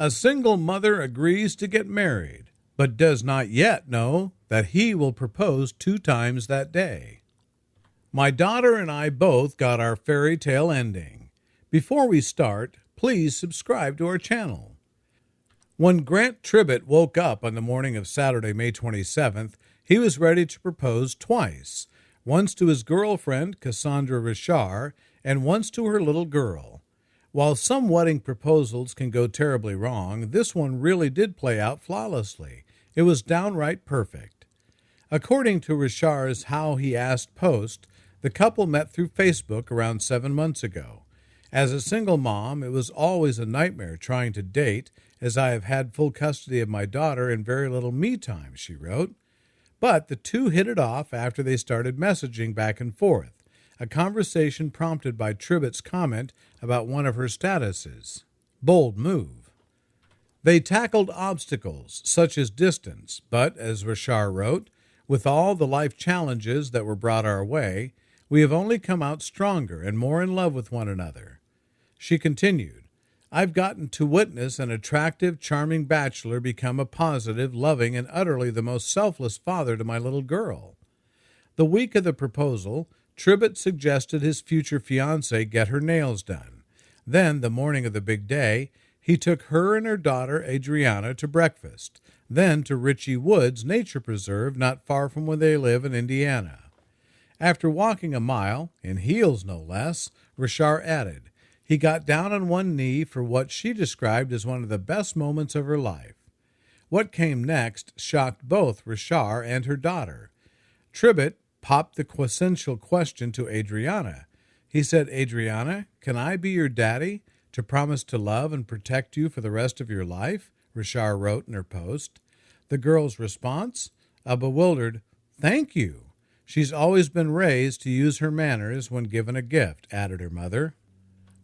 A single mother agrees to get married, but does not yet know that he will propose 2 times that day. My daughter and I both got our fairy tale ending. Before we start, please subscribe to our channel. When Grant Tribbett woke up on the morning of Saturday, May 27th, he was ready to propose twice, once to his girlfriend, Cassandra Richard, and once to her little girl. While some wedding proposals can go terribly wrong, this one really did play out flawlessly. It was downright perfect. According to Richard's How He Asked post, the couple met through Facebook around 7 months ago. As a single mom, it was always a nightmare trying to date, as I have had full custody of my daughter and very little me time, she wrote. But the two hit it off after they started messaging back and forth, a conversation prompted by Tribbett's comment about one of her statuses. Bold move. They tackled obstacles, such as distance, but, as Richard wrote, with all the life challenges that were brought our way, we have only come out stronger and more in love with one another. She continued, I've gotten to witness an attractive, charming bachelor become a positive, loving, and utterly the most selfless father to my little girl. The week of the proposal, Tribbett suggested his future fiancée get her nails done. Then, the morning of the big day, he took her and her daughter, Adriana, to breakfast, then to Ritchie Woods Nature Preserve not far from where they live in Indiana. After walking a mile, in heels no less, Richard added, he got down on one knee for what she described as one of the best moments of her life. What came next shocked both Richard and her daughter. Tribbett popped the quintessential question to Adriana. He said, Adriana, can I be your daddy to promise to love and protect you for the rest of your life? Richard wrote in her post. The girl's response? A bewildered, thank you. She's always been raised to use her manners when given a gift, added her mother.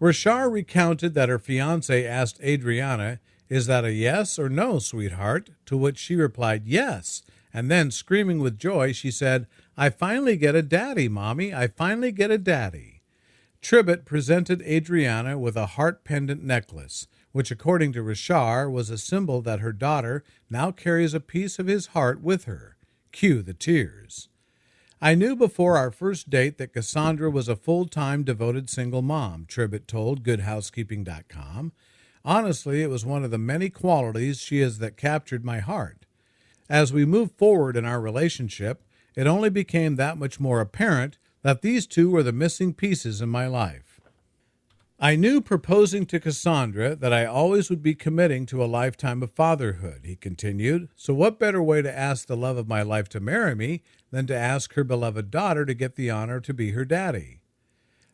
Richard recounted that her fiancé asked Adriana, is that a yes or no, sweetheart? To which she replied, yes. And then, screaming with joy, she said, I finally get a daddy, Mommy. I finally get a daddy. Tribbett presented Adriana with a heart pendant necklace, which, according to Richard, was a symbol that her daughter now carries a piece of his heart with her. Cue the tears. I knew before our first date that Cassandra was a full-time devoted single mom, Tribbett told GoodHousekeeping.com. Honestly, it was one of the many qualities she has that captured my heart. As we moved forward in our relationship, it only became that much more apparent that these two were the missing pieces in my life. I knew proposing to Cassandra that I always would be committing to a lifetime of fatherhood, he continued, so what better way to ask the love of my life to marry me than to ask her beloved daughter to get the honor to be her daddy.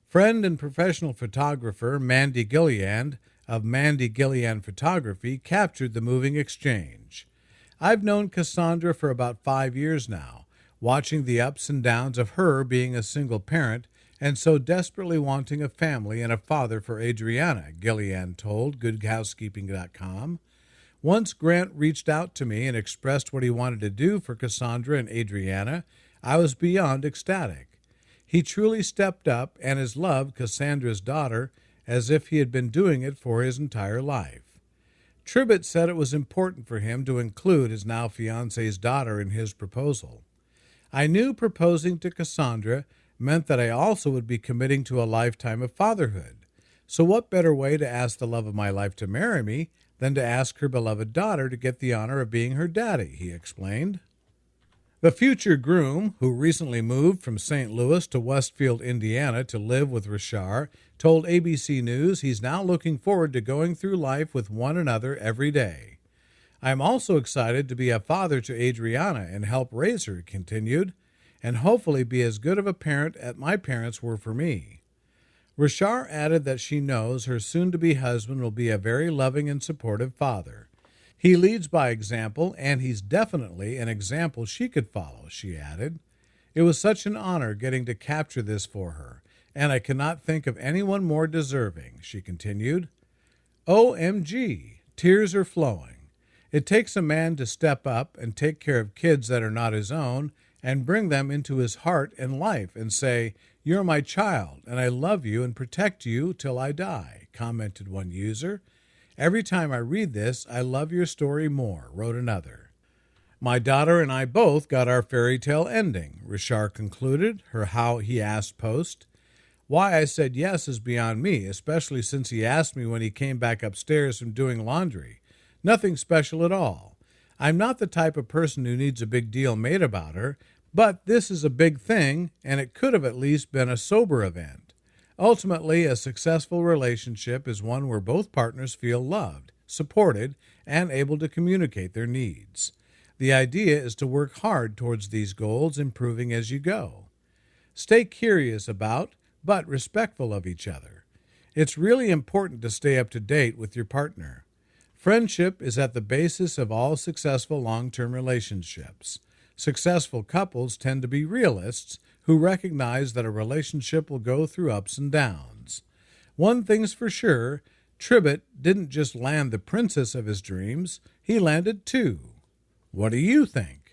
Friend and professional photographer Mandy Gilliand of Mandy Gilliand Photography captured the moving exchange. I've known Cassandra for about 5 years now, watching the ups and downs of her being a single parent and so desperately wanting a family and a father for Adriana, Gilliand told GoodHousekeeping.com. Once Grant reached out to me and expressed what he wanted to do for Cassandra and Adriana, I was beyond ecstatic. He truly stepped up and has loved Cassandra's daughter as if he had been doing it for his entire life. Tribbett said it was important for him to include his now fiancée's daughter in his proposal. I knew proposing to Cassandra meant that I also would be committing to a lifetime of fatherhood. So what better way to ask the love of my life to marry me than to ask her beloved daughter to get the honor of being her daddy, he explained. The future groom, who recently moved from St. Louis to Westfield, Indiana to live with Richard, told ABC News he's now looking forward to going through life with one another every day. I am also excited to be a father to Adriana and help raise her, he continued, and hopefully be as good of a parent as my parents were for me. Richard added that she knows her soon-to-be husband will be a very loving and supportive father. He leads by example, and he's definitely an example she could follow, she added. It was such an honor getting to capture this for her, and I cannot think of anyone more deserving, she continued. OMG, tears are flowing. It takes a man to step up and take care of kids that are not his own, and bring them into his heart and life and say, you're my child, and I love you and protect you till I die, commented one user. Every time I read this, I love your story more, wrote another. My daughter and I both got our fairy tale ending, Richard concluded, her How He Asked post. Why I said yes is beyond me, especially since he asked me when he came back upstairs from doing laundry. Nothing special at all. I'm not the type of person who needs a big deal made about her, but this is a big thing, and it could have at least been a sober event. Ultimately, a successful relationship is one where both partners feel loved, supported, and able to communicate their needs. The idea is to work hard towards these goals, improving as you go. Stay curious about, but respectful of each other. It's really important to stay up to date with your partner. Friendship is at the basis of all successful long-term relationships. Successful couples tend to be realists who recognize that a relationship will go through ups and downs. One thing's for sure, Tribbett didn't just land the princess of his dreams, he landed two. What do you think?